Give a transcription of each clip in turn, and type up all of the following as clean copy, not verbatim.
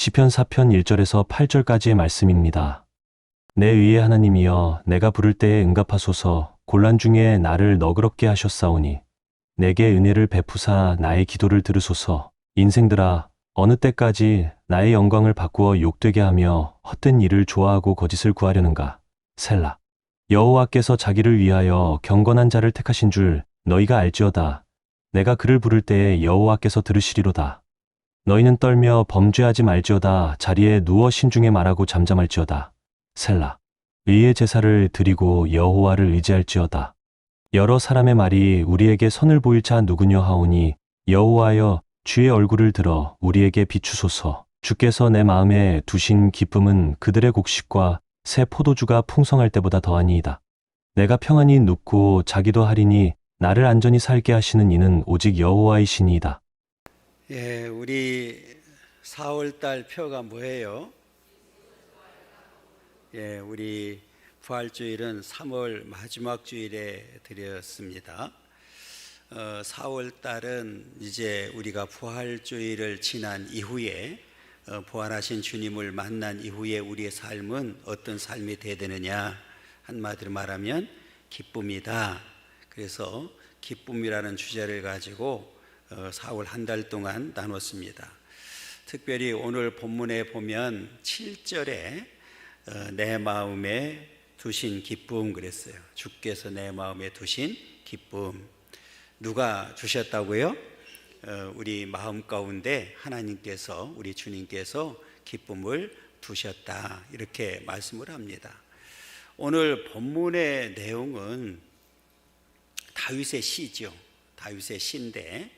시편 4편 1절에서 8절까지의 말씀입니다. 내 의의 하나님이여 내가 부를 때에 응답하소서. 곤란 중에 나를 너그럽게 하셨사오니 내게 은혜를 베푸사 나의 기도를 들으소서. 인생들아 어느 때까지 나의 영광을 바꾸어 욕되게 하며 헛된 일을 좋아하고 거짓을 구하려는가. 셀라. 여호와께서 자기를 위하여 경건한 자를 택하신 줄 너희가 알지어다. 내가 그를 부를 때에 여호와께서 들으시리로다. 너희는 떨며 범죄하지 말지어다. 자리에 누워 신중에 말하고 잠잠할지어다. 셀라. 의의 제사를 드리고 여호와를 의지할지어다. 여러 사람의 말이 우리에게 선을 보일 자 누구냐 하오니 여호와여 주의 얼굴을 들어 우리에게 비추소서. 주께서 내 마음에 두신 기쁨은 그들의 곡식과 새 포도주가 풍성할 때보다 더하니이다. 내가 평안히 눕고 자기도 하리니 나를 안전히 살게 하시는 이는 오직 여호와이시니이다. 예, 우리 4월달 표가 뭐예요? 예, 우리 부활주일은 3월 마지막 주일에 드렸습니다. 4월달은 이제 우리가 부활주일을 지난 이후에 부활하신 주님을 만난 이후에 우리의 삶은 어떤 삶이 되어야 되느냐, 한마디로 말하면 기쁨이다. 그래서 기쁨이라는 주제를 가지고 4월 한 달 동안 나눴습니다. 특별히 오늘 본문에 보면 7절에 내 마음에 두신 기쁨 그랬어요. 주께서 내 마음에 두신 기쁨. 누가 주셨다고요? 우리 마음 가운데 하나님께서, 우리 주님께서 기쁨을 두셨다, 이렇게 말씀을 합니다. 오늘 본문의 내용은 다윗의 시죠. 다윗의 시인데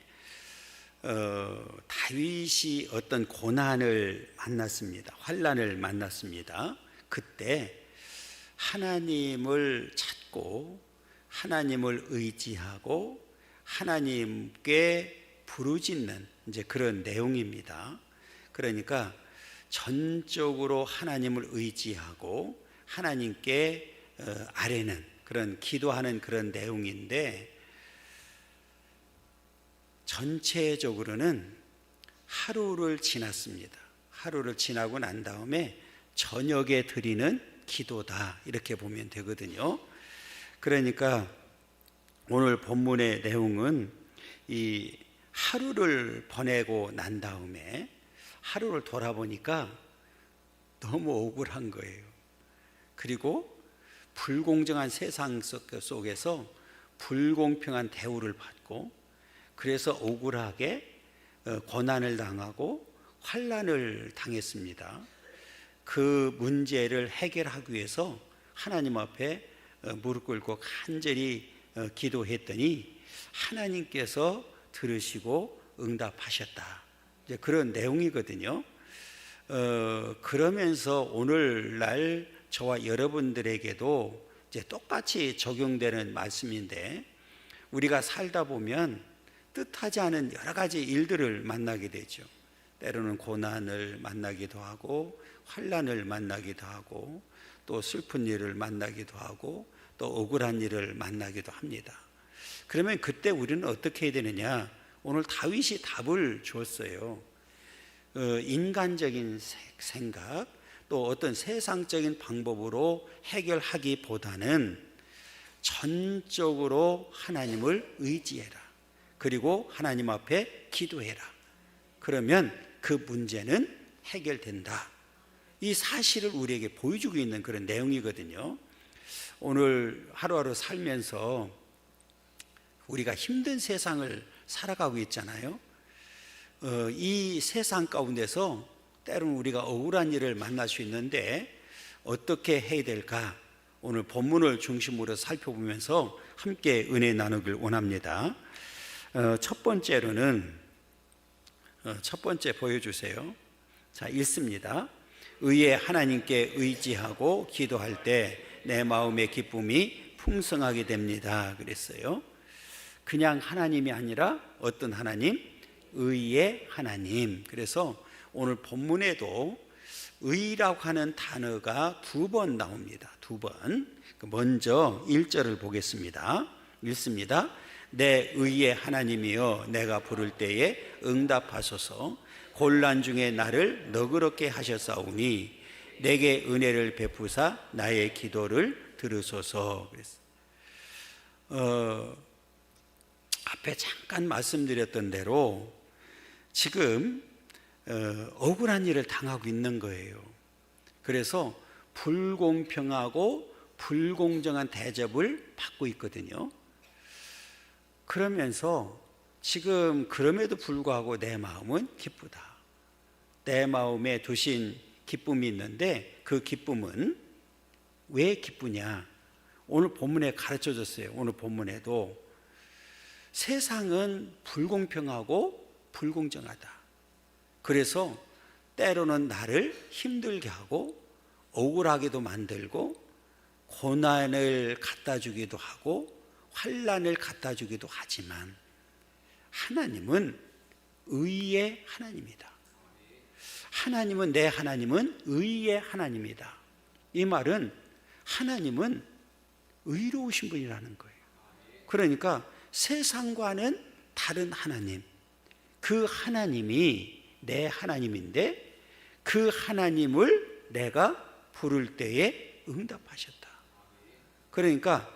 다윗이 어떤 고난을 만났습니다. 환난을 만났습니다. 그때 하나님을 찾고 하나님을 의지하고 하나님께 부르짖는 이제 그런 내용입니다. 그러니까 전적으로 하나님을 의지하고 하나님께 아뢰는 그런 기도하는 그런 내용인데, 전체적으로는 하루를 지났습니다. 하루를 지나고 난 다음에 저녁에 드리는 기도다, 이렇게 보면 되거든요. 그러니까 오늘 본문의 내용은 이 하루를 보내고 난 다음에 하루를 돌아보니까 너무 억울한 거예요. 그리고 불공정한 세상 속에서 불공평한 대우를 받고, 그래서 억울하게 고난을 당하고 환난을 당했습니다. 그 문제를 해결하기 위해서 하나님 앞에 무릎 꿇고 간절히 기도했더니 하나님께서 들으시고 응답하셨다, 이제 그런 내용이거든요. 그러면서 오늘날 저와 여러분들에게도 이제 똑같이 적용되는 말씀인데, 우리가 살다 보면 뜻하지 않은 여러 가지 일들을 만나게 되죠. 때로는 고난을 만나기도 하고 환난을 만나기도 하고 또 슬픈 일을 만나기도 하고 또 억울한 일을 만나기도 합니다. 그러면 그때 우리는 어떻게 해야 되느냐? 오늘 다윗이 답을 줬어요. 인간적인 생각 또 어떤 세상적인 방법으로 해결하기보다는 전적으로 하나님을 의지해라. 그리고 하나님 앞에 기도해라. 그러면 그 문제는 해결된다. 이 사실을 우리에게 보여주고 있는 그런 내용이거든요. 오늘 하루하루 살면서 우리가 힘든 세상을 살아가고 있잖아요. 이 세상 가운데서 때로는 우리가 억울한 일을 만날 수 있는데 어떻게 해야 될까? 오늘 본문을 중심으로 살펴보면서 함께 은혜 나누길 원합니다. 첫 번째로는 첫 번째 보여주세요. 자, 읽습니다. 의의 하나님께 의지하고 기도할 때 내 마음의 기쁨이 풍성하게 됩니다, 그랬어요. 그냥 하나님이 아니라 어떤 하나님? 의의 하나님. 그래서 오늘 본문에도 의라고 하는 단어가 2번 나옵니다. 2번. 먼저 1절을 보겠습니다. 읽습니다. 내 의의 하나님이여 내가 부를 때에 응답하소서. 곤란 중에 나를 너그럽게 하셨사오니 내게 은혜를 베푸사 나의 기도를 들으소서. 앞에 잠깐 말씀드렸던 대로 지금 억울한 일을 당하고 있는 거예요. 그래서 불공평하고 불공정한 대접을 받고 있거든요. 그러면서 지금 그럼에도 불구하고 내 마음은 기쁘다. 내 마음에 두신 기쁨이 있는데 그 기쁨은 왜 기쁘냐? 오늘 본문에 가르쳐 줬어요. 오늘 본문에도 세상은 불공평하고 불공정하다. 그래서 때로는 나를 힘들게 하고 억울하게도 만들고 고난을 갖다 주기도 하고 환난을 갖다 주기도 하지만 하나님은 의의 하나님이다. 하나님은 내 하나님은 의의 하나님이다. 이 말은 하나님은 의로우신 분이라는 거예요. 그러니까 세상과는 다른 하나님, 그 하나님이 내 하나님인데 그 하나님을 내가 부를 때에 응답하셨다. 그러니까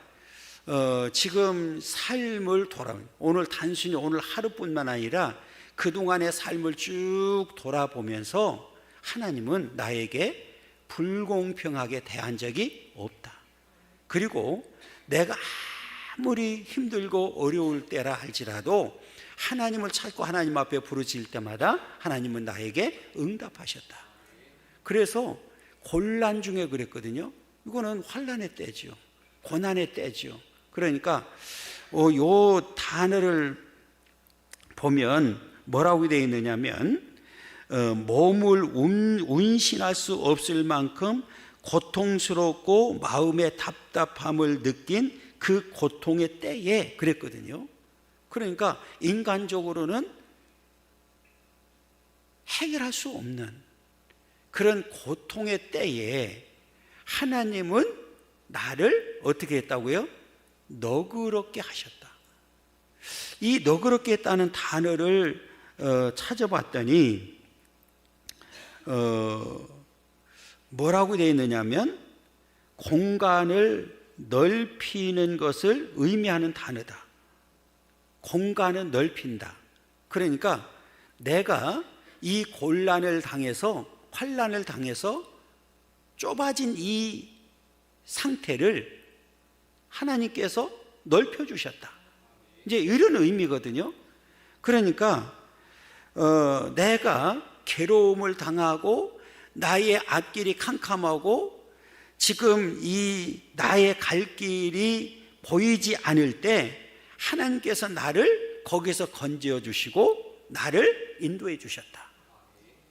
지금 삶을 오늘 단순히 오늘 하루뿐만 아니라 그동안의 삶을 쭉 돌아보면서 하나님은 나에게 불공평하게 대한 적이 없다. 그리고 내가 아무리 힘들고 어려울 때라 할지라도 하나님을 찾고 하나님 앞에 부르짖을 때마다 하나님은 나에게 응답하셨다. 그래서 곤란 중에 그랬거든요. 이거는 환난의 때죠. 고난의 때죠. 그러니까 요 단어를 보면 뭐라고 되어 있느냐면 몸을 운신할 수 없을 만큼 고통스럽고 마음의 답답함을 느낀 그 고통의 때에 그랬거든요. 그러니까 인간적으로는 해결할 수 없는 그런 고통의 때에 하나님은 나를 어떻게 했다고요? 너그럽게 하셨다. 이 너그럽게 했다는 단어를 찾아봤더니 뭐라고 되어 있느냐면 공간을 넓히는 것을 의미하는 단어다. 공간을 넓힌다. 그러니까 내가 이 곤란을 당해서 환난을 당해서 좁아진 이 상태를 하나님께서 넓혀주셨다. 이제 이런 의미거든요. 그러니까 내가 괴로움을 당하고 나의 앞길이 캄캄하고 지금 이 나의 갈 길이 보이지 않을 때 하나님께서 나를 거기서 건져 주시고 나를 인도해 주셨다.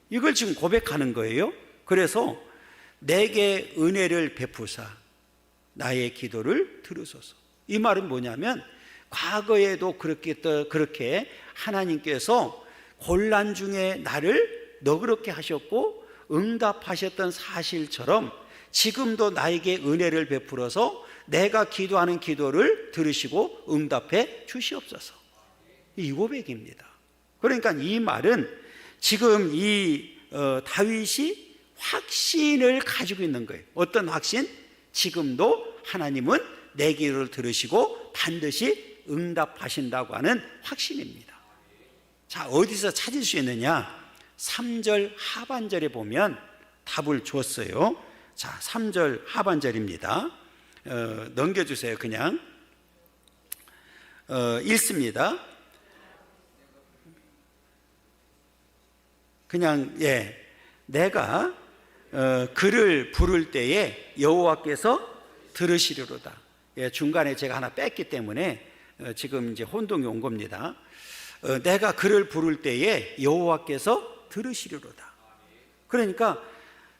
이걸 지금 고백하는 거예요. 그래서 내게 은혜를 베푸사 나의 기도를 들으소서. 이 말은 뭐냐면 과거에도 그렇게 하나님께서 곤란 중에 나를 너그럽게 하셨고 응답하셨던 사실처럼 지금도 나에게 은혜를 베풀어서 내가 기도하는 기도를 들으시고 응답해 주시옵소서. 이 고백입니다. 그러니까 이 말은 지금 이 다윗이 확신을 가지고 있는 거예요. 어떤 확신? 지금도 하나님은 내 기도를 들으시고 반드시 응답하신다고 하는 확신입니다. 자, 어디서 찾을 수 있느냐? 3절 하반절에 보면 답을 줬어요. 자, 3절 하반절입니다. 넘겨주세요. 그냥 읽습니다. 그냥 내가 그를 부를 때에 여호와께서 들으시리로다. 중간에 제가 하나 뺐기 때문에 지금 이제 혼동이 온 겁니다. 내가 그를 부를 때에 여호와께서 들으시리로다. 그러니까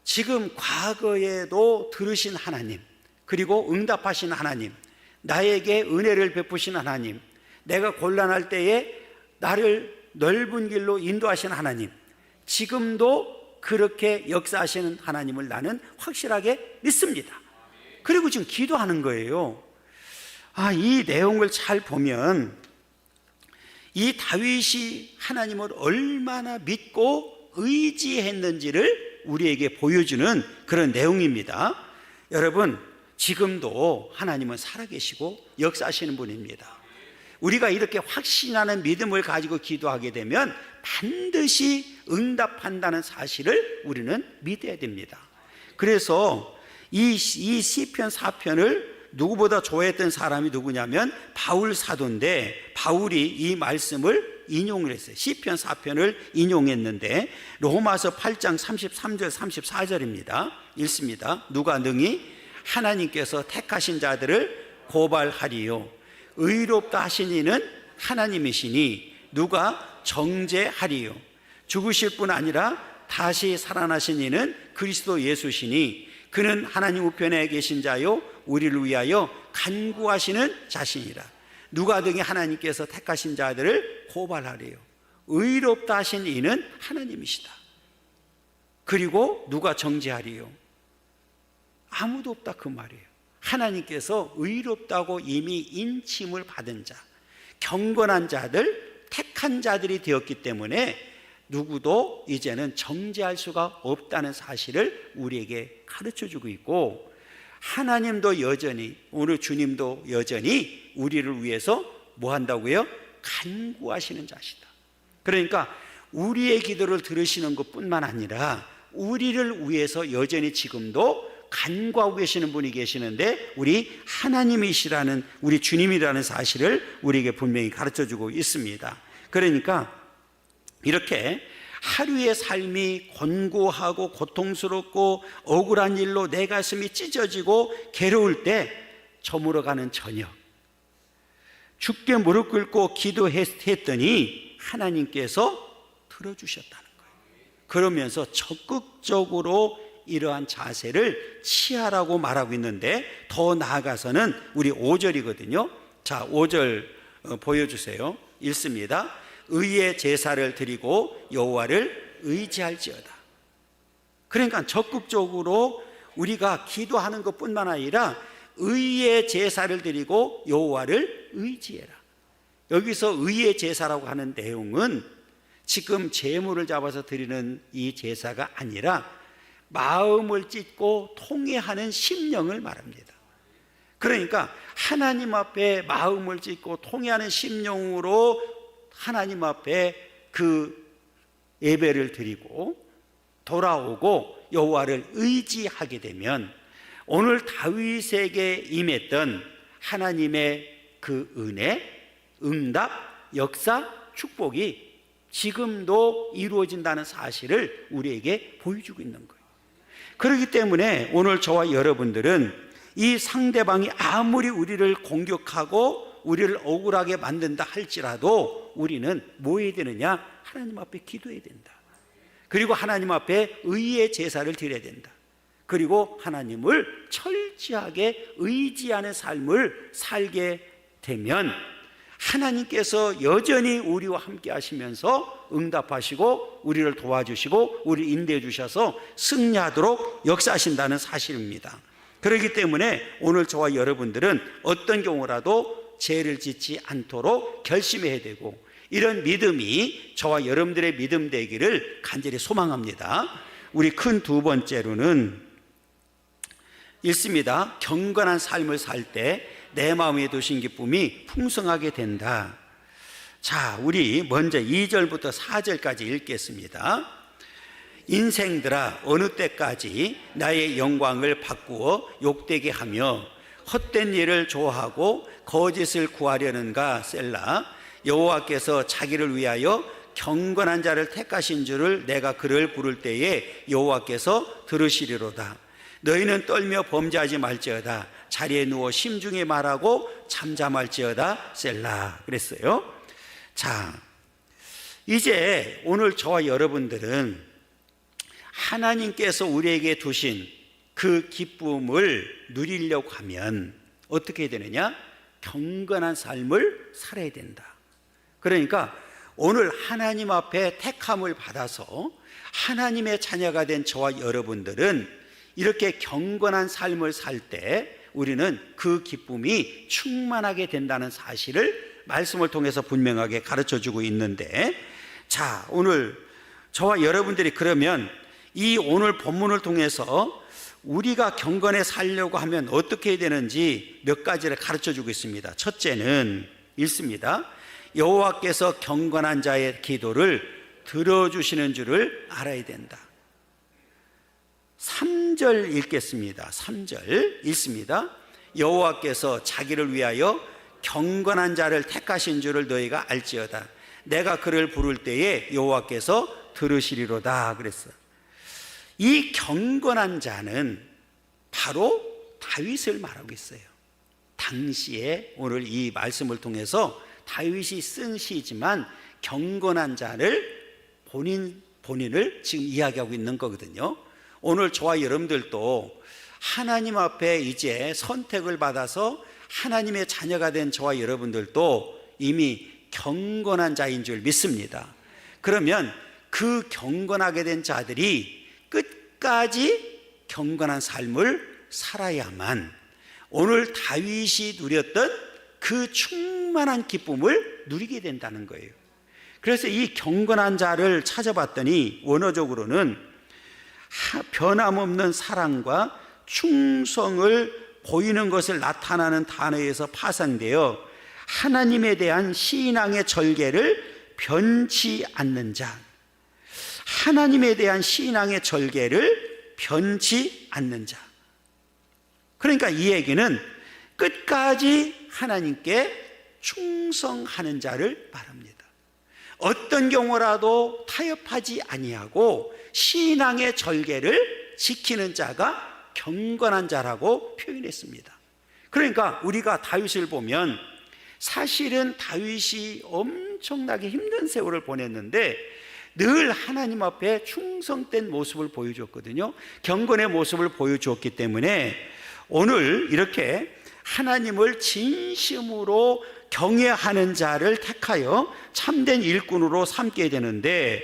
지금 과거에도 들으신 하나님, 그리고 응답하신 하나님, 나에게 은혜를 베푸신 하나님, 내가 곤란할 때에 나를 넓은 길로 인도하신 하나님, 지금도 그렇게 역사하시는 하나님을 나는 확실하게 믿습니다. 그리고 지금 기도하는 거예요. 이 내용을 잘 보면 이 다윗이 하나님을 얼마나 믿고 의지했는지를 우리에게 보여주는 그런 내용입니다. 여러분, 지금도 하나님은 살아계시고 역사하시는 분입니다. 우리가 이렇게 확신하는 믿음을 가지고 기도하게 되면 반드시 응답한다는 사실을 우리는 믿어야 됩니다. 그래서 이 시편 4편을 누구보다 좋아했던 사람이 누구냐면 바울 사도인데, 바울이 이 말씀을 인용을 했어요. 시편 4편을 인용했는데 로마서 8장 33절 34절입니다. 읽습니다. 누가 능히 하나님께서 택하신 자들을 고발하리요, 의롭다 하신 이는 하나님이시니 누가 정죄하리요, 죽으실 뿐 아니라 다시 살아나신 이는 그리스도 예수시니 그는 하나님 우편에 계신 자요 우리를 위하여 간구하시는 자신이라. 누가 등에 하나님께서 택하신 자들을 고발하래요. 의롭다 하신 이는 하나님이시다. 그리고 누가 정죄하리요? 아무도 없다, 그 말이에요. 하나님께서 의롭다고 이미 인침을 받은 자, 경건한 자들, 택한 자들이 되었기 때문에 누구도 이제는 정죄할 수가 없다는 사실을 우리에게 가르쳐주고 있고, 하나님도 여전히, 오늘 주님도 여전히 우리를 위해서 뭐 한다고요? 간구하시는 자시다. 그러니까 우리의 기도를 들으시는 것뿐만 아니라 우리를 위해서 여전히 지금도 간구하고 계시는 분이 계시는데, 우리 하나님이시라는, 우리 주님이라는 사실을 우리에게 분명히 가르쳐주고 있습니다. 그러니까 이렇게 하루의 삶이 곤고하고 고통스럽고 억울한 일로 내 가슴이 찢어지고 괴로울 때 저물어가는 저녁, 주께 무릎 꿇고 기도했더니 하나님께서 들어주셨다는 거예요. 그러면서 적극적으로 이러한 자세를 취하라고 말하고 있는데, 더 나아가서는 우리 5절이거든요. 자, 5절 보여주세요. 읽습니다. 의의 제사를 드리고 여호와를 의지할지어다. 그러니까 적극적으로 우리가 기도하는 것뿐만 아니라 의의 제사를 드리고 여호와를 의지해라. 여기서 의의 제사라고 하는 내용은 지금 제물을 잡아서 드리는 이 제사가 아니라 마음을 찢고 통회하는 심령을 말합니다. 그러니까 하나님 앞에 마음을 찢고 통회하는 심령으로 하나님 앞에 그 예배를 드리고 돌아오고 여호와를 의지하게 되면, 오늘 다윗에게 임했던 하나님의 그 은혜, 응답, 역사, 축복이 지금도 이루어진다는 사실을 우리에게 보여주고 있는 거예요. 그렇기 때문에 오늘 저와 여러분들은 이 상대방이 아무리 우리를 공격하고 우리를 억울하게 만든다 할지라도 우리는 뭐 해야 되느냐? 하나님 앞에 기도해야 된다. 그리고 하나님 앞에 의의 제사를 드려야 된다. 그리고 하나님을 철저하게 의지하는 삶을 살게 되면 하나님께서 여전히 우리와 함께 하시면서 응답하시고 우리를 도와주시고 우리를 인도해 주셔서 승리하도록 역사하신다는 사실입니다. 그렇기 때문에 오늘 저와 여러분들은 어떤 경우라도 죄를 짓지 않도록 결심해야 되고, 이런 믿음이 저와 여러분들의 믿음 되기를 간절히 소망합니다. 우리 큰 두 번째로는 읽습니다. 경건한 삶을 살 때 내 마음에 두신 기쁨이 풍성하게 된다. 자, 우리 먼저 2절부터 4절까지 읽겠습니다. 인생들아, 어느 때까지 나의 영광을 바꾸어 욕되게 하며 헛된 일을 좋아하고 거짓을 구하려는가. 셀라. 여호와께서 자기를 위하여 경건한 자를 택하신 줄을 내가 그를 부를 때에 여호와께서 들으시리로다. 너희는 떨며 범죄하지 말지어다. 자리에 누워 심중에 말하고 잠잠할지어다. 셀라. 그랬어요. 자, 이제 오늘 저와 여러분들은 하나님께서 우리에게 두신 그 기쁨을 누리려고 하면 어떻게 해야 되느냐? 경건한 삶을 살아야 된다. 그러니까 오늘 하나님 앞에 택함을 받아서 하나님의 자녀가 된 저와 여러분들은 이렇게 경건한 삶을 살 때 우리는 그 기쁨이 충만하게 된다는 사실을 말씀을 통해서 분명하게 가르쳐 주고 있는데, 자, 오늘 저와 여러분들이 그러면 이 오늘 본문을 통해서 우리가 경건에 살려고 하면 어떻게 해야 되는지 몇 가지를 가르쳐 주고 있습니다. 첫째는 읽습니다. 여호와께서 경건한 자의 기도를 들어주시는 줄을 알아야 된다. 3절 읽겠습니다. 3절 읽습니다. 여호와께서 자기를 위하여 경건한 자를 택하신 줄을 너희가 알지어다. 내가 그를 부를 때에 여호와께서 들으시리로다 그랬어요. 이 경건한 자는 바로 다윗을 말하고 있어요. 당시에 오늘 이 말씀을 통해서 다윗이 쓴 시지만 경건한 자를 본인을 지금 이야기하고 있는 거거든요. 오늘 저와 여러분들도 하나님 앞에 이제 선택을 받아서 하나님의 자녀가 된 저와 여러분들도 이미 경건한 자인 줄 믿습니다. 그러면 그 경건하게 된 자들이 끝까지 경건한 삶을 살아야만 오늘 다윗이 누렸던 그 충만한 기쁨을 누리게 된다는 거예요. 그래서 이 경건한 자를 찾아봤더니 원어적으로는 변함없는 사랑과 충성을 보이는 것을 나타나는 단어에서 파생되어 하나님에 대한 신앙의 절개를 변치 않는 자, 하나님에 대한 신앙의 절개를 변치 않는 자. 그러니까 이 얘기는 끝까지 하나님께 충성하는 자를 말합니다. 어떤 경우라도 타협하지 아니하고 신앙의 절개를 지키는 자가 경건한 자라고 표현했습니다. 그러니까 우리가 다윗을 보면 사실은 다윗이 엄청나게 힘든 세월을 보냈는데 늘 하나님 앞에 충성된 모습을 보여줬거든요. 경건의 모습을 보여주었기 때문에 오늘 이렇게 하나님을 진심으로 경외하는 자를 택하여 참된 일꾼으로 삼게 되는데,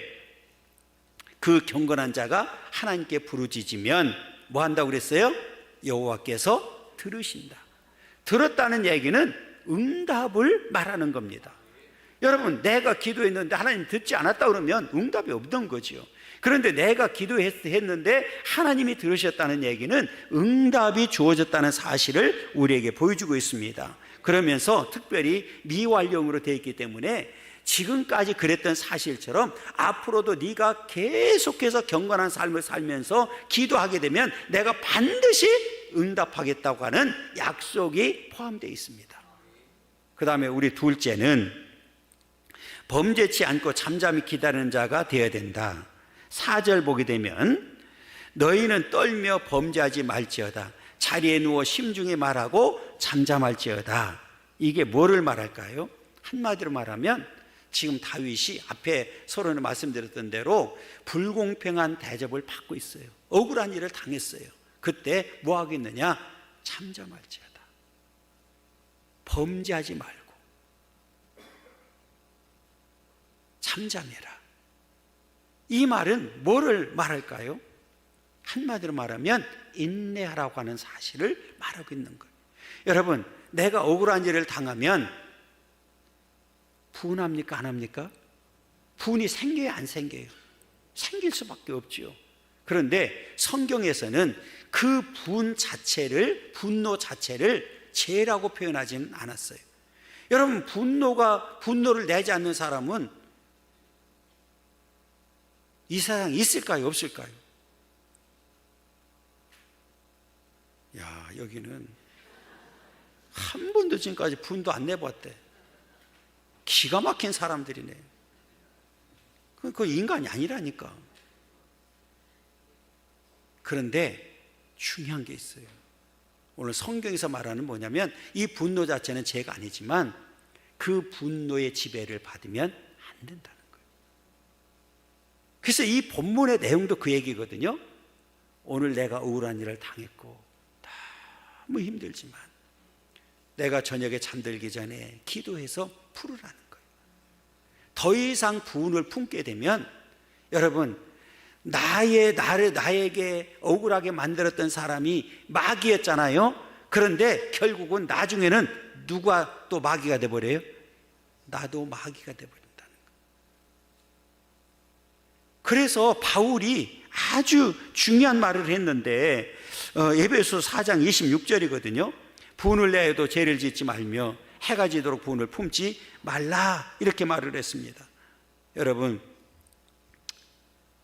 그 경건한 자가 하나님께 부르짖으면 뭐 한다고 그랬어요? 여호와께서 들으신다. 들었다는 얘기는 응답을 말하는 겁니다. 여러분, 내가 기도했는데 하나님 듣지 않았다 그러면 응답이 없던 거죠. 그런데 내가 기도했는데 하나님이 들으셨다는 얘기는 응답이 주어졌다는 사실을 우리에게 보여주고 있습니다. 그러면서 특별히 미완료형으로 되어 있기 때문에 지금까지 그랬던 사실처럼 앞으로도 네가 계속해서 경건한 삶을 살면서 기도하게 되면 내가 반드시 응답하겠다고 하는 약속이 포함되어 있습니다. 그 다음에 우리 둘째는 범죄치 않고 잠잠히 기다리는 자가 되어야 된다. 4절 보게 되면 너희는 떨며 범죄하지 말지어다. 자리에 누워 심중히 말하고 잠잠할지어다. 이게 뭐를 말할까요? 한마디로 말하면 지금 다윗이 앞에 서론에 말씀드렸던 대로 불공평한 대접을 받고 있어요. 억울한 일을 당했어요. 그때 뭐 하겠느냐? 잠잠할지어다. 범죄하지 말고 잠잠해라. 이 말은 뭐를 말할까요? 한마디로 말하면 인내하라고 하는 사실을 말하고 있는 거예요. 여러분, 내가 억울한 일을 당하면 분합니까? 안 합니까? 분이 생겨요? 안 생겨요? 생길 수밖에 없죠. 그런데 성경에서는 그 분노 자체를 죄라고 표현하지는 않았어요. 여러분, 분노를 내지 않는 사람은 이 세상에 있을까요? 없을까요? 야, 여기는 한 번도 지금까지 분도 안 내봤대. 기가 막힌 사람들이네. 그 인간이 아니라니까. 그런데 중요한 게 있어요. 오늘 성경에서 말하는 뭐냐면 이 분노 자체는 죄가 아니지만 그 분노의 지배를 받으면 안 된다는 거예요. 그래서 이 본문의 내용도 그 얘기거든요. 오늘 내가 억울한 일을 당했고 너무 힘들지만 내가 저녁에 잠들기 전에 기도해서 풀으라는 거예요. 더 이상 분을 품게 되면 여러분, 나에게 억울하게 만들었던 사람이 마귀였잖아요. 그런데 결국은 나중에는 누가 또 마귀가 돼버려요? 나도 마귀가 되어버린다는 거예요. 그래서 바울이 아주 중요한 말을 했는데 에베소서 4장 26절이거든요. 분을 내어도 죄를 짓지 말며 해가 지도록 분을 품지 말라, 이렇게 말을 했습니다. 여러분,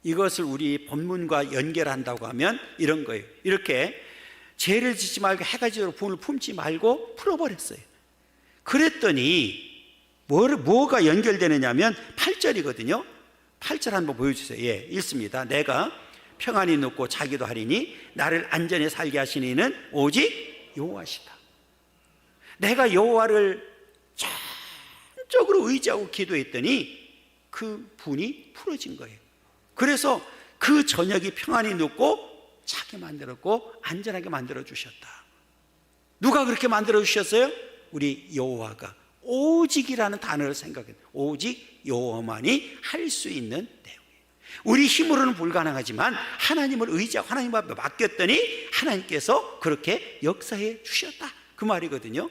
이것을 우리 본문과 연결한다고 하면 이런 거예요. 이렇게 죄를 짓지 말고 해가 지도록 분을 품지 말고 풀어버렸어요. 그랬더니 뭐가 연결되느냐 하면 8절이거든요. 8절 한번 보여주세요. 예, 읽습니다. 내가 평안히 눕고 자기도 하리니 나를 안전히 살게 하시는 이는 오직 여호와시다. 내가 여호와를 전적으로 의지하고 기도했더니 그 분이 풀어진 거예요. 그래서 그 저녁이 평안히 눕고 자게 만들었고 안전하게 만들어 주셨다. 누가 그렇게 만들어 주셨어요? 우리 여호와가. 오직이라는 단어를 생각해요. 오직 여호와만이 할 수 있는 내용이에요. 우리 힘으로는 불가능하지만 하나님을 의지하고 하나님 앞에 맡겼더니 하나님께서 그렇게 역사해 주셨다, 그 말이거든요.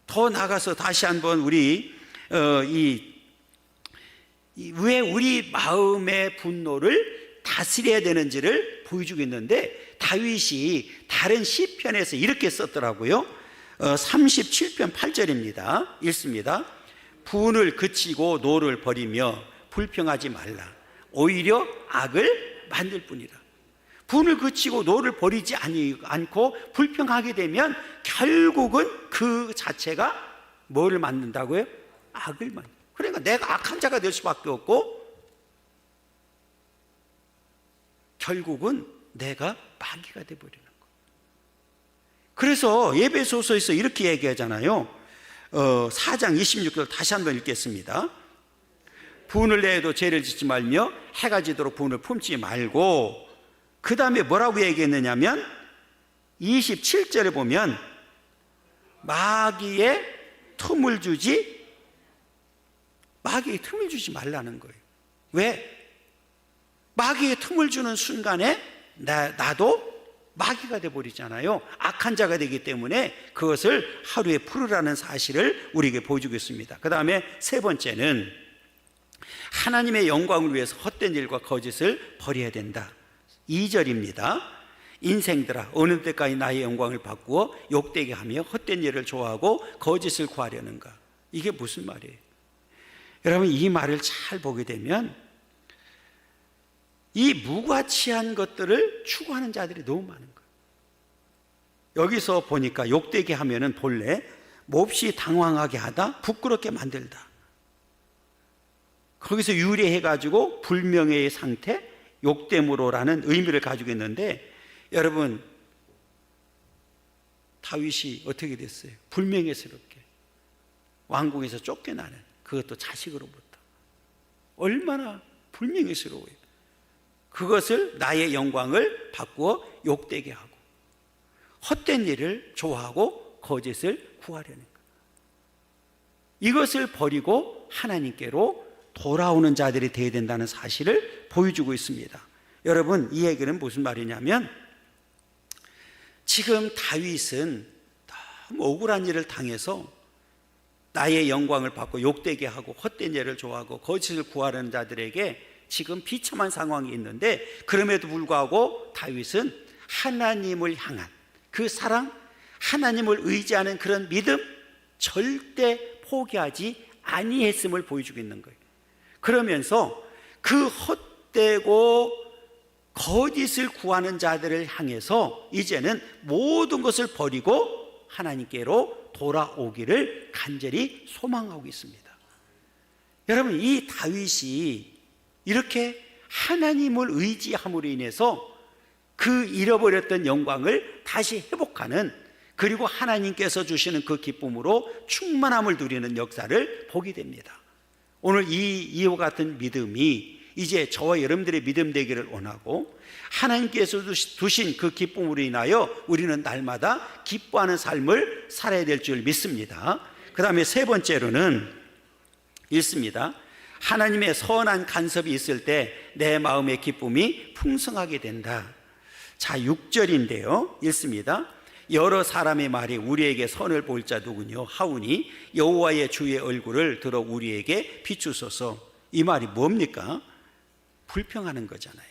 더 나가서 다시 한번 우리 왜 우리 마음의 분노를 다스려야 되는지를 보여주고 있는데, 다윗이 다른 시편에서 이렇게 썼더라고요. 37편 8절입니다. 읽습니다. 분을 그치고 노를 버리며 불평하지 말라. 오히려 악을 만들 뿐이라. 분을 그치고 노를 버리지 않고 불평하게 되면 결국은 그 자체가 뭐를 만든다고요? 악을 만든다. 그러니까 내가 악한 자가 될 수밖에 없고 결국은 내가 마귀가 되어버리는 거예요. 그래서 에베소서에서 이렇게 얘기하잖아요. 4장 26절 다시 한번 읽겠습니다. 분을 내어도 죄를 짓지 말며 해가 지도록 분을 품지 말고, 그 다음에 뭐라고 얘기했느냐면 27절에 보면 마귀의 틈을 주지 말라는 거예요. 왜? 마귀의 틈을 주는 순간에 나도 마귀가 되어버리잖아요. 악한 자가 되기 때문에 그것을 하루에 풀으라는 사실을 우리에게 보여주고 있습니다. 그 다음에 세 번째는 하나님의 영광을 위해서 헛된 일과 거짓을 버려야 된다. 2절입니다. 인생들아, 어느 때까지 나의 영광을 바꾸어 욕되게 하며 헛된 일을 좋아하고 거짓을 구하려는가. 이게 무슨 말이에요? 여러분, 이 말을 잘 보게 되면 이 무가치한 것들을 추구하는 자들이 너무 많은 거예요. 여기서 보니까 욕되게 하면은 본래 몹시 당황하게 하다, 부끄럽게 만들다. 거기서 유래해가지고 불명예의 상태, 욕됨으로라는 의미를 가지고 있는데, 여러분, 다윗이 어떻게 됐어요? 불명예스럽게 왕궁에서 쫓겨나는, 그것도 자식으로부터. 얼마나 불명예스러워요. 그것을 나의 영광을 바꾸어 욕되게 하고 헛된 일을 좋아하고 거짓을 구하려는 것. 이것을 버리고 하나님께로 돌아오는 자들이 되어야 된다는 사실을 보여주고 있습니다. 여러분, 이 얘기는 무슨 말이냐면, 지금 다윗은 너무 억울한 일을 당해서 나의 영광을 받고 욕되게 하고 헛된 일을 좋아하고 거짓을 구하려는 자들에게 지금 비참한 상황이 있는데, 그럼에도 불구하고 다윗은 하나님을 향한 그 사랑, 하나님을 의지하는 그런 믿음, 절대 포기하지 아니했음을 보여주고 있는 거예요. 그러면서 그 헛되고 거짓을 구하는 자들을 향해서 이제는 모든 것을 버리고 하나님께로 돌아오기를 간절히 소망하고 있습니다. 여러분, 이 다윗이 이렇게 하나님을 의지함으로 인해서 그 잃어버렸던 영광을 다시 회복하는, 그리고 하나님께서 주시는 그 기쁨으로 충만함을 누리는 역사를 보게 됩니다. 오늘 이와 같은 믿음이 이제 저와 여러분들의 믿음 되기를 원하고, 하나님께서 두신 그 기쁨으로 인하여 우리는 날마다 기뻐하는 삶을 살아야 될 줄 믿습니다. 그 다음에 세 번째로는 읽습니다. 하나님의 선한 간섭이 있을 때 내 마음의 기쁨이 풍성하게 된다. 자, 6절인데요. 읽습니다. 여러 사람의 말이 우리에게 선을 보일 자 누구뇨 하오니 여호와의 주의 얼굴을 들어 우리에게 비추소서. 이 말이 뭡니까? 불평하는 거잖아요.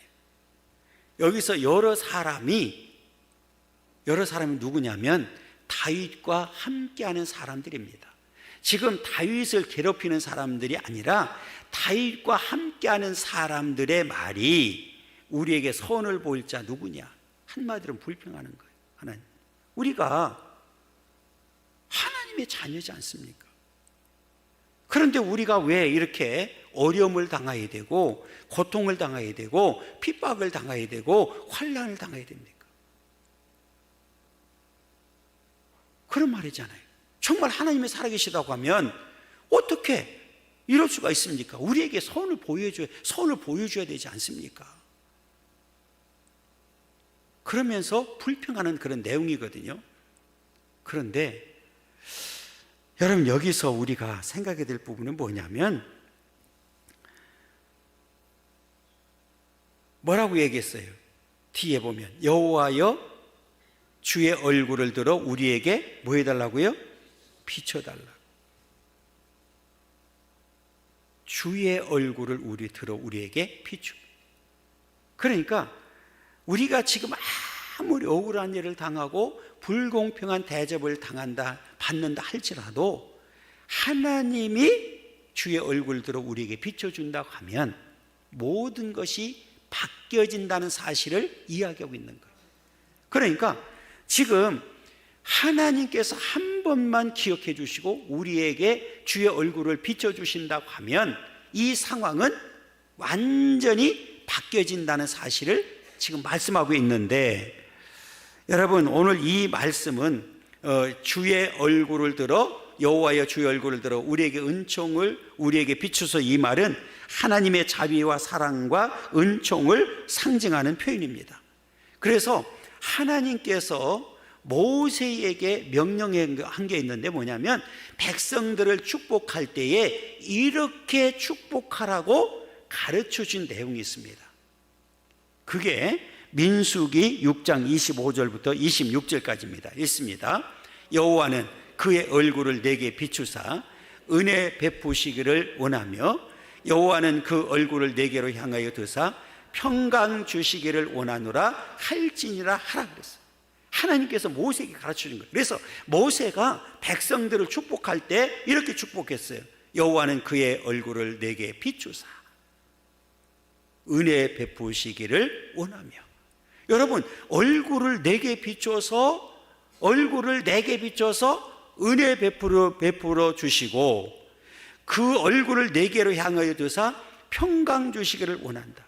여기서 여러 사람이 누구냐면 다윗과 함께하는 사람들입니다. 지금 다윗을 괴롭히는 사람들이 아니라 다윗과 함께하는 사람들의 말이 우리에게 선을 보일 자 누구냐? 한마디로 불평하는 거예요. 하나님, 우리가 하나님의 자녀지 않습니까? 그런데 우리가 왜 이렇게 어려움을 당해야 되고 고통을 당해야 되고 핍박을 당해야 되고 환난을 당해야 됩니까? 그런 말이잖아요. 정말 하나님이 살아계시다고 하면 어떻게 이럴 수가 있습니까? 우리에게 선을 보여줘야 되지 않습니까? 그러면서 불평하는 그런 내용이거든요. 그런데 여러분, 여기서 우리가 생각해야 될 부분은 뭐냐면 뭐라고 얘기했어요? 뒤에 보면 여호와여 주의 얼굴을 들어 우리에게 뭐 해달라고요? 비춰달라. 주의 얼굴을 들어 우리에게 비추. 그러니까 우리가 지금 아무리 억울한 일을 당하고 불공평한 대접을 받는다 할지라도 하나님이 주의 얼굴을 들어 우리에게 비춰준다고 하면 모든 것이 바뀌어진다는 사실을 이야기하고 있는 거예요. 그러니까 지금 하나님께서 한 번만 기억해 주시고 우리에게 주의 얼굴을 비춰주신다고 하면 이 상황은 완전히 바뀌어진다는 사실을 지금 말씀하고 있는데, 여러분, 오늘 이 말씀은 주의 얼굴을 들어 여호와여 주의 얼굴을 들어 우리에게 은총을 우리에게 비추소, 이 말은 하나님의 자비와 사랑과 은총을 상징하는 표현입니다. 그래서 하나님께서 모세에게 명령한 게 있는데 뭐냐면 백성들을 축복할 때에 이렇게 축복하라고 가르쳐 준 내용이 있습니다. 그게 민수기 6장 25절부터 26절까지입니다. 읽습니다. 여호와는 그의 얼굴을 내게 비추사 은혜 베푸시기를 원하며 여호와는 그 얼굴을 내게로 향하여 드사 평강 주시기를 원하노라 할지니라 하라 그랬어요. 하나님께서 모세에게 가르쳐 준 거예요. 그래서 모세가 백성들을 축복할 때 이렇게 축복했어요. 여호와는 그의 얼굴을 내게 비추사 은혜 베푸시기를 원하며. 여러분, 얼굴을 내게 비춰서 은혜 베풀어 주시고 그 얼굴을 내게로 향하여 두사 평강 주시기를 원한다.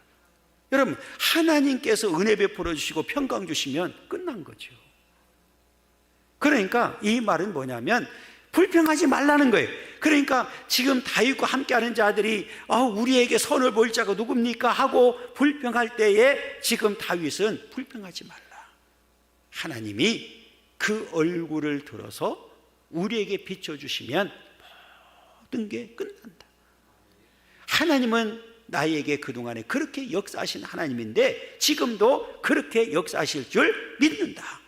여러분, 하나님께서 은혜 베풀어 주시고 평강 주시면 끝난 거죠. 그러니까 이 말은 뭐냐면 불평하지 말라는 거예요. 그러니까 지금 다윗과 함께하는 자들이 우리에게 선을 보일 자가 누굽니까 하고 불평할 때에 지금 다윗은 불평하지 말라. 하나님이 그 얼굴을 들어서 우리에게 비춰주시면 모든 게 끝난다. 하나님은 나에게 그동안에 그렇게 역사하신 하나님인데 지금도 그렇게 역사하실 줄 믿는다.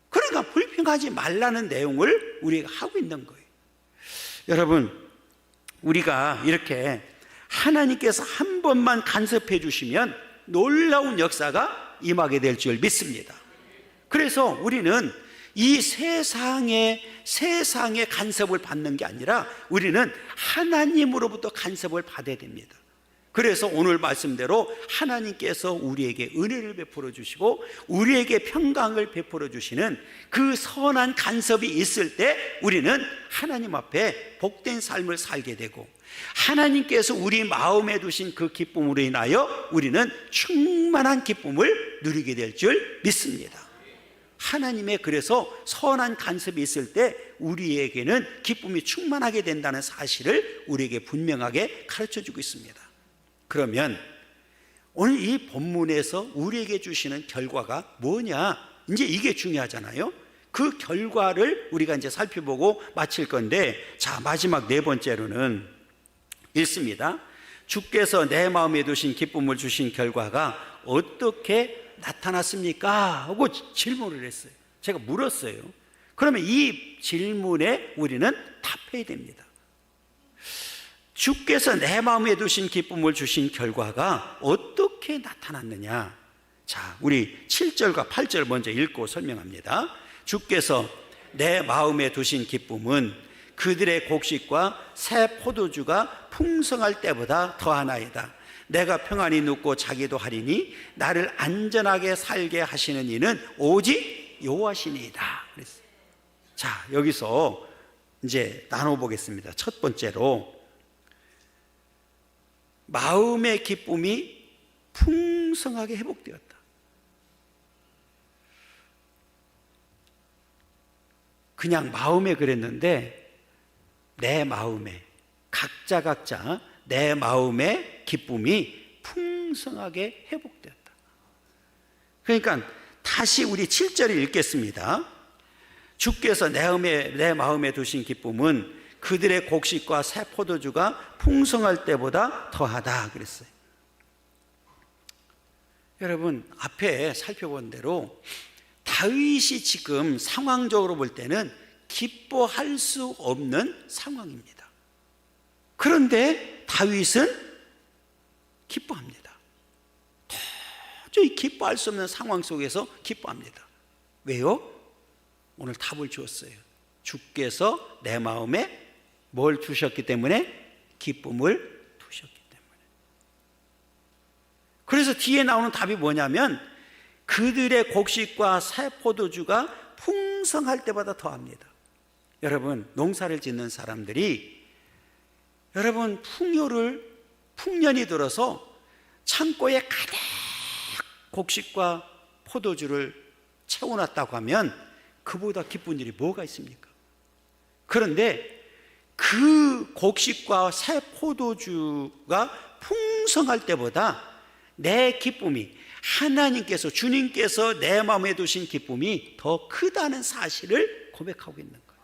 그러니까 불평하지 말라는 내용을 우리가 하고 있는 거예요. 여러분, 우리가 이렇게 하나님께서 한 번만 간섭해 주시면 놀라운 역사가 임하게 될 줄 믿습니다. 그래서 우리는 이 세상의 간섭을 받는 게 아니라 우리는 하나님으로부터 간섭을 받아야 됩니다. 그래서 오늘 말씀대로 하나님께서 우리에게 은혜를 베풀어 주시고 우리에게 평강을 베풀어 주시는 그 선한 간섭이 있을 때 우리는 하나님 앞에 복된 삶을 살게 되고 하나님께서 우리 마음에 두신 그 기쁨으로 인하여 우리는 충만한 기쁨을 누리게 될 줄 믿습니다. 하나님의 그래서 선한 간섭이 있을 때 우리에게는 기쁨이 충만하게 된다는 사실을 우리에게 분명하게 가르쳐주고 있습니다. 그러면 오늘 이 본문에서 우리에게 주시는 결과가 뭐냐? 이제 이게 중요하잖아요. 그 결과를 우리가 이제 살펴보고 마칠 건데, 자, 마지막 네 번째로는 읽습니다. 주께서 내 마음에 두신 기쁨을 주신 결과가 어떻게 나타났습니까? 하고 질문을 했어요. 제가 물었어요. 그러면 이 질문에 우리는 답해야 됩니다. 주께서 내 마음에 두신 기쁨을 주신 결과가 어떻게 나타났느냐? 자, 우리 7절과 8절 먼저 읽고 설명합니다. 주께서 내 마음에 두신 기쁨은 그들의 곡식과 새 포도주가 풍성할 때보다 더하나이다. 내가 평안히 눕고 자기도 하리니 나를 안전하게 살게 하시는 이는 오직 여호와시니이다. 그랬어요. 자, 여기서 이제 나눠보겠습니다. 첫 번째로, 마음의 기쁨이 풍성하게 회복되었다. 그냥 마음에 그랬는데 내 마음에, 각자 내 마음의 기쁨이 풍성하게 회복되었다. 그러니까 다시 우리 7절을 읽겠습니다. 주께서 내 마음에 두신 기쁨은 그들의 곡식과 새 포도주가 풍성할 때보다 더하다 그랬어요. 여러분, 앞에 살펴본 대로 다윗이 지금 상황적으로 볼 때는 기뻐할 수 없는 상황입니다. 그런데 다윗은 기뻐합니다. 도저히 기뻐할 수 없는 상황 속에서 기뻐합니다. 왜요? 오늘 답을 주었어요. 주께서 내 마음에 뭘 주셨기 때문에? 기쁨을 두셨기 때문에. 그래서 뒤에 나오는 답이 뭐냐면 그들의 곡식과 새 포도주가 풍성할 때보다 더합니다. 여러분, 농사를 짓는 사람들이 여러분 풍년이 들어서 창고에 가득 곡식과 포도주를 채워놨다고 하면 그보다 기쁜 일이 뭐가 있습니까? 그런데 그 곡식과 새 포도주가 풍성할 때보다 내 기쁨이, 하나님께서, 주님께서 내 마음에 두신 기쁨이 더 크다는 사실을 고백하고 있는 거예요.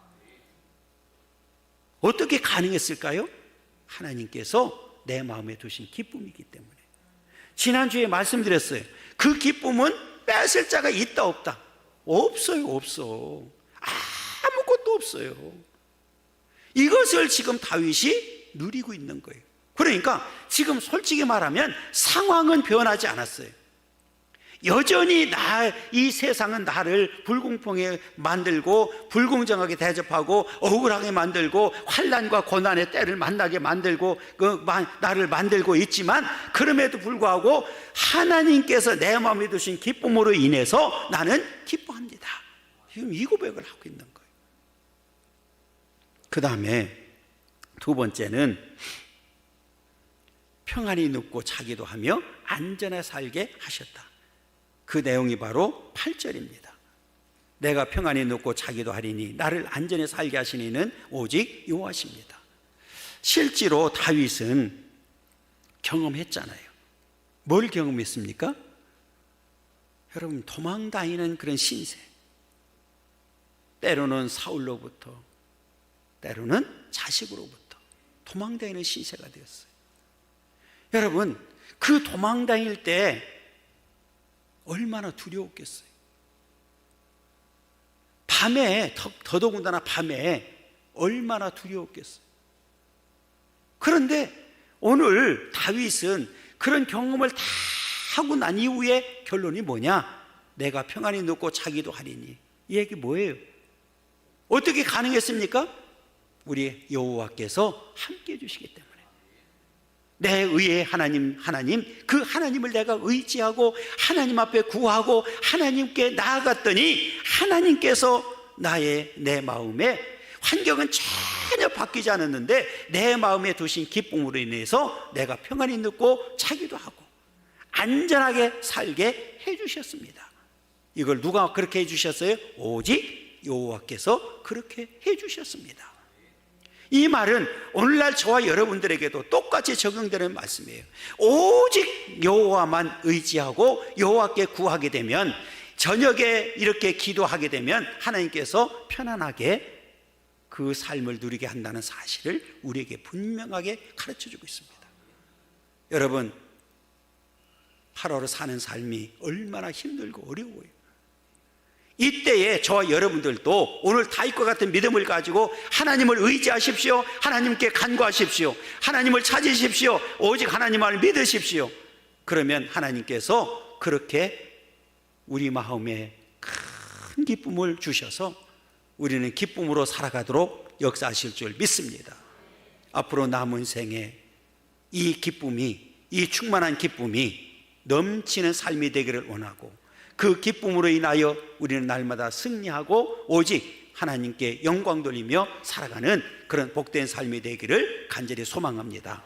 어떻게 가능했을까요? 하나님께서 내 마음에 두신 기쁨이기 때문에. 지난주에 말씀드렸어요. 그 기쁨은 뺏을 자가 있다 없다? 없어요. 아무것도 없어요. 이것을 지금 다윗이 누리고 있는 거예요. 그러니까 지금 솔직히 말하면 상황은 변하지 않았어요. 여전히 이 세상은 나를 불공평하게 만들고 불공정하게 대접하고 억울하게 만들고 환난과 고난의 때를 만나게 만들고 나를 만들고 있지만, 그럼에도 불구하고 하나님께서 내 마음에 두신 기쁨으로 인해서 나는 기뻐합니다. 지금 이 고백을 하고 있는 거예요. 그 다음에 두 번째는 평안히 눕고 자기도 하며 안전하게 살게 하셨다. 그 내용이 바로 8절입니다. 내가 평안히 눕고 자기도 하리니 나를 안전히 살게 하시니는 오직 여호와십니다. 실제로 다윗은 경험했잖아요. 뭘 경험했습니까? 여러분, 도망다니는 그런 신세, 때로는 사울로부터, 때로는 자식으로부터 도망다니는 신세가 되었어요. 여러분, 그 도망다닐 때 얼마나 두려웠겠어요. 밤에, 더더군다나 밤에 얼마나 두려웠겠어요. 그런데 오늘 다윗은 그런 경험을 다 하고 난 이후에 결론이 뭐냐? 내가 평안히 눕고 자기도 하리니. 이 얘기 뭐예요? 어떻게 가능했습니까? 우리 여호와께서 함께 해주시기 때문에. 내 의의 하나님, 그 하나님을 내가 의지하고 하나님 앞에 구하고 하나님께 나아갔더니 하나님께서 내 마음에, 환경은 전혀 바뀌지 않았는데 내 마음에 두신 기쁨으로 인해서 내가 평안히 눕고 자기도 하고 안전하게 살게 해주셨습니다. 이걸 누가 그렇게 해주셨어요? 오직 여호와께서 그렇게 해주셨습니다. 이 말은 오늘날 저와 여러분들에게도 똑같이 적용되는 말씀이에요. 오직 여호와만 의지하고 여호와께 구하게 되면, 저녁에 이렇게 기도하게 되면 하나님께서 편안하게 그 삶을 누리게 한다는 사실을 우리에게 분명하게 가르쳐주고 있습니다. 여러분, 하루하루 사는 삶이 얼마나 힘들고 어려워요. 이때에 저와 여러분들도 오늘 다윗과 같은 믿음을 가지고 하나님을 의지하십시오. 하나님께 간구하십시오. 하나님을 찾으십시오. 오직 하나님을 믿으십시오. 그러면 하나님께서 그렇게 우리 마음에 큰 기쁨을 주셔서 우리는 기쁨으로 살아가도록 역사하실 줄 믿습니다. 앞으로 남은 생에 이 기쁨이, 이 충만한 기쁨이 넘치는 삶이 되기를 원하고, 그 기쁨으로 인하여 우리는 날마다 승리하고 오직 하나님께 영광 돌리며 살아가는 그런 복된 삶이 되기를 간절히 소망합니다.